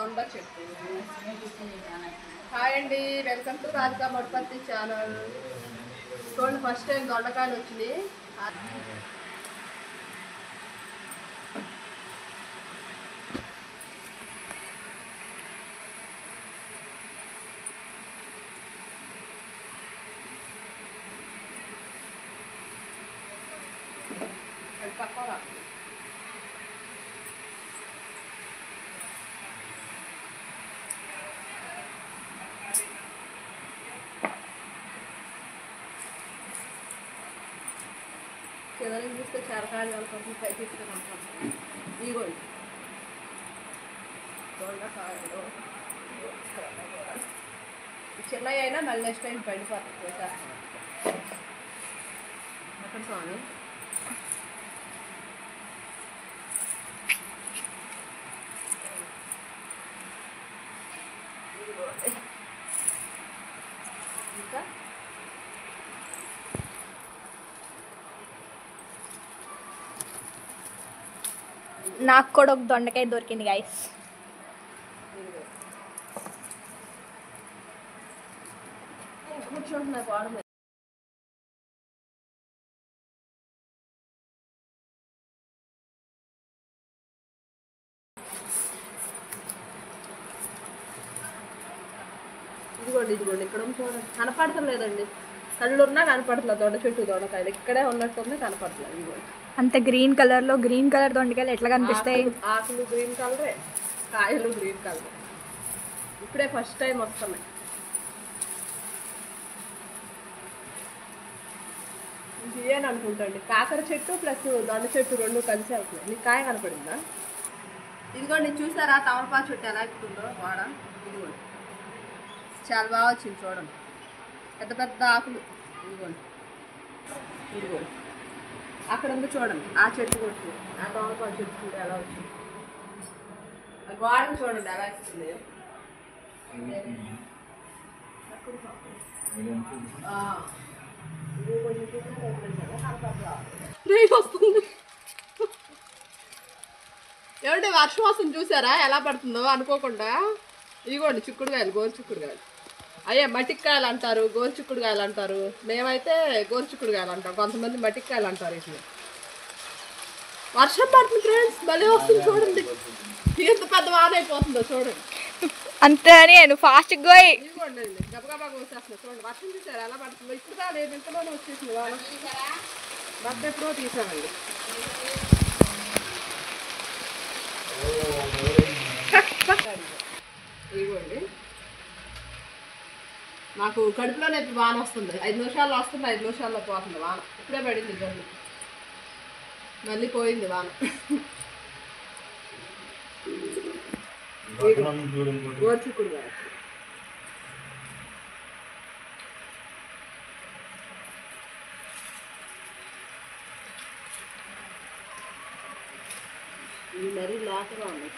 దొండ చెట్టు. హాయ్ అండి, వెల్కమ్ టు రాధికా మోడ్పత్తి ఛానల్. చూడండి, ఫస్ట్ టైం దొండకాయలు వచ్చినాయి. పక్కన చివరికి చూస్తే చరకాయలు కొంచెం పై తీసుకుని ఇదిగోండి దొండకాయలు. చిన్నవి అయినా మళ్ళీ నెక్స్ట్ టైం పడిపోతుంది. అక్కడ స్వామి ఇంకా నాకు కూడా ఒక దొండకాయ దొరికింది గైస్. కూర్చుంటున్నా గోడ మీద. ఇదిగోండి ఇదిగోండి ఇక్కడ చూడండి, కనపడటం లేదండి. కళ్ళు ఉన్నా కనపడట్లేదు. దొండ చెట్టు దొండకాయలు ఇక్కడే ఉన్నట్టుంది, కనపడట్లేదు. ఇదిగోండి అంత గ్రీన్ కలర్ లో గ్రీన్ కలర్ దొండకాయలు ఎట్లా కనిపిస్తాయి? ఆకులు గ్రీన్ కలరే, కాయలు గ్రీన్ కలర్. ఇప్పుడే ఫస్ట్ టైం వస్తున్నాయి. ఇది ఏని అనుకుంటాండి, కాకర చెట్టు ప్లస్ దొండ చెట్టు రెండు కలిసి అవుతున్నాయి. నీకు కాయ కనపడిందా? ఇదిగోండి చూసారా తమలపాకు చెట్టు ఎలా ఎక్కుతుందో వాడ. ఇదిగోండి చాలా బాగా వచ్చింది చూడండి, పెద్ద పెద్ద ఆకులు. ఇదిగోండి ఇదిగోండి అక్కడ ఉంది చూడండి, ఆ చెట్టు కొట్టు, ఆ తమలపాకు చెట్టు చూడు ఎలా వచ్చింది. ఆ గోడను చూడండి ఎలా ఎక్కుతుంది. వస్తుంది ఏమంటే వర్షం వస్తుంది చూసారా ఎలా పడుతుందో అనుకోకుండా. ఇదిగోండి చిక్కుడుకాయలు, గోరు చిక్కుడుకాయలు. అయ్యే మట్టికాయలు అంటారు, గోరు చిక్కుడుకాయలు అంటారు. మేమైతే గోరు చిక్కుడుకాయలు అంటాం, కొంతమంది మట్టికాయలు అంటారు. ఇట్లా వర్షం పడుతుంది ఫ్రెండ్స్, భలే వస్తుంది చూడండి. ఎంత పెద్ద వాన అయిపోతుందో చూడండి. అంతే అని నువ్వు ఫాస్ట్ పోయి. ఇదిగోండి గబగబా వచ్చేస్తుంది చూడండి. వర్షం చూసారా ఎలా పడుతుందో. ఇప్పుడు కాలేదు, ఇంతలోనే వచ్చేసింది వాన. బట్ట ఎప్పుడో తీసామండి. ఇదిగోండి నాకు కడుపులోనే వాన వస్తుంది. 5 నిమిషాల్లో వస్తుంది, 5 నిమిషాల్లో పోతుంది వాన. ఇప్పుడే పడింది గల్లి, మళ్ళీ పోయింది వాన. గోర్చుకుడు కాదు, ఇది మరీ లాటగా ఉంది.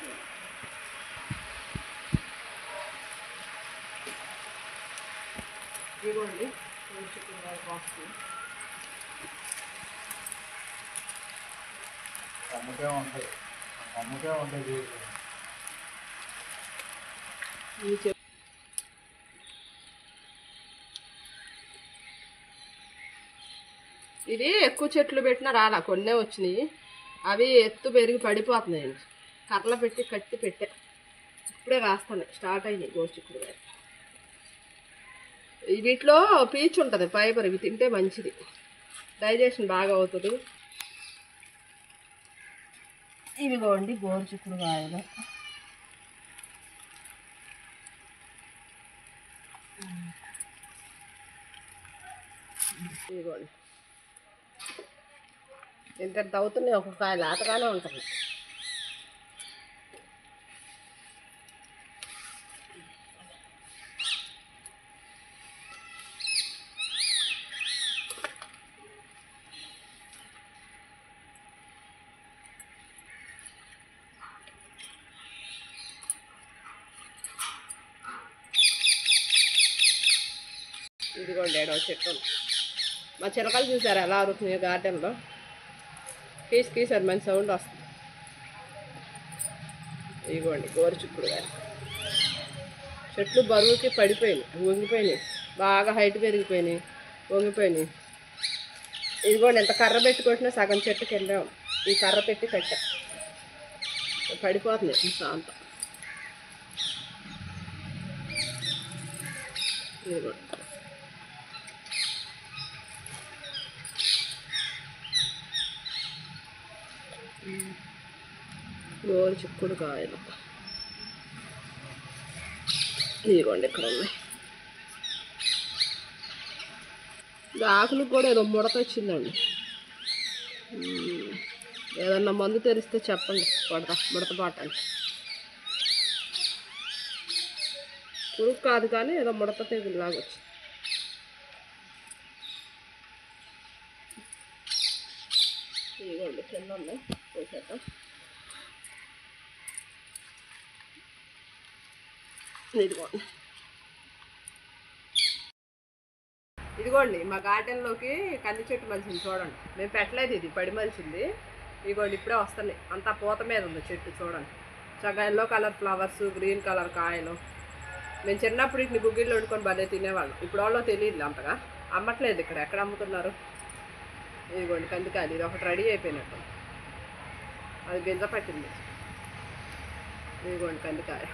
ఇదిగోండి గోర్చుకుడు బాక్స్. ఇది ఎక్కువ చెట్లు పెట్టినా రాలా, కొన్నే వచ్చినాయి. అవి ఎత్తు పెరిగి పడిపోతున్నాయండి. కర్రలు పెట్టి కట్టి పెట్టా, ఇప్పుడే వేస్తాను. స్టార్ట్ అయినాయి గోరుచిక్కుడుకాయలు. వీటిలో పీచు ఉంటుంది, ఫైబర్. ఇవి తింటే మంచిది, డైజెషన్ బాగా అవుతుంది. ఇవిగోండి గోరుచిక్కుడుకాయలు. ఇదిగోండి ఇంత అవుతున్నాయి, ఒక కాయ లేతగానే ఉంటుంది. ఇదిగోండి ఏడవ చెట్టు. మా చిలకలు చూసారు ఎలా అరుగుతున్నాయో గార్డెన్లో. కీస్ కీసారు, మంచి సౌండ్ వస్తుంది. ఇదిగోండి గోరుచిక్కుడుకాయలు. చెట్లు బరువుకి పడిపోయినాయి, వంగిపోయినాయి, బాగా హైట్ పెరిగిపోయినాయి, వంగిపోయినాయి. ఇదిగోండి ఎంత కర్ర పెట్టి కొట్టినా సగం చెట్టు కిందాం. ఈ కర్ర పెట్టి కట్టా పడిపోతుంది ఈ శాంత. ఇదిగోండి గోరుచిక్కుడుకాయలు. ఇదిగోండి ఇక్కడ ఉన్నాయి. ఆకులకు కూడా ఏదో ముడత వచ్చిందండి. ఏదన్నా మందు తెరిస్తే చెప్పండి, ముడత పాటాలి. పురుగు కాదు కానీ ఏదో ముడత తెగులాగా వచ్చింది. ఇదిగోండి కింద ఉన్నాయి, పోసేద్దాం. ఇదిగోండి మా గార్డెన్లోకి కంది చెట్టు మలిసింది చూడండి. మేము పెట్టలేదు, ఇది పడి మలిసింది. ఇదిగోండి ఇప్పుడే వస్తున్నాయి, అంతా పూత మీద ఉంది చెట్టు చూడండి. చక్కగా yellow colour flowers, green colour కాయలు. మేము చిన్నప్పుడు వీటిని గుగ్గిళ్ళు వండుకొని భలే తినేవాళ్ళం. ఇప్పుడు వాళ్ళో తెలియదు అంతగా, అమ్మట్లేదు ఇక్కడ. ఎక్కడ అమ్ముతున్నారు? ఇదిగోండి కందికాయలు. ఇది ఒకటి రెడీ అయిపోయినట్టు, అది గింజ పట్టింది. ఇదిగోండి కందికాయ.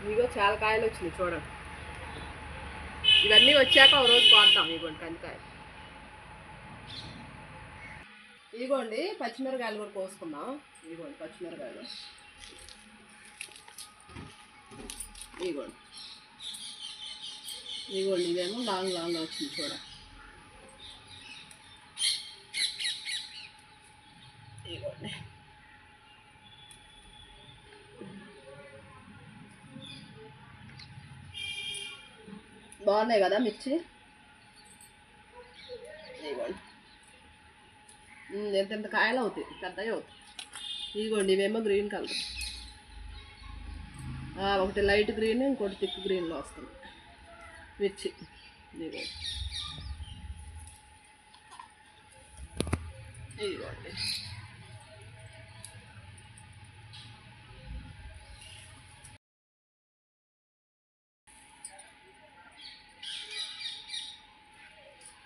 ఇదిగో చాలా కాయలు వచ్చినాయి చూడండి. ఇవన్నీ వచ్చాక ఒక రోజు కోద్దాం. ఇదిగోండి కందికాయ. ఇదిగోండి పచ్చిమిరకాయలు కూడా కోసుకున్నాం. ఇదిగోండి పచ్చిమిరకాయలు. ఇదిగోండి ఇదిగోండి ఇదేమో లాంగ్ లాంగ్ వచ్చింది చూడండి. ఇదిగోండి బాగున్నాయి కదా మిర్చి. ఇదిగోండి ఎంత కాయలు అవుతాయి, పెద్దవి అవుతాయి. ఇదిగోండి ఇవేమో గ్రీన్ కలర్, ఒకటి లైట్ గ్రీన్, ఇంకోటి థిక్ గ్రీన్లో వస్తుంది మిర్చి. ఇదిగోండి ఇదిగోండి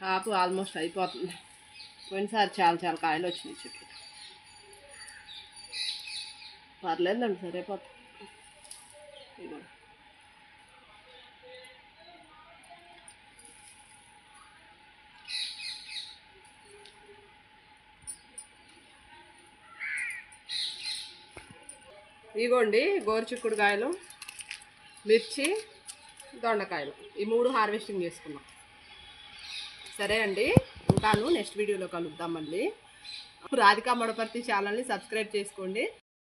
కాపు ఆల్మోస్ట్ అయిపోతుంది. పోయినసారి చాలా కాయలు వచ్చినాయి చెట్లు. పర్లేదండి, సరిపోతుంది. ఇదిగోండి ఇదిగోండి గోరుచిక్కుడుకాయలు, మిర్చి, దొండకాయలు, ఈ 3 హార్వెస్టింగ్ చేసుకున్నాం. సరే అండి, ఉంటాను. నెక్స్ట్ వీడియోలో కలుద్దాం మళ్ళీ. రాధికా మడపర్తి ఛానల్ని సబ్స్క్రైబ్ చేసుకోండి.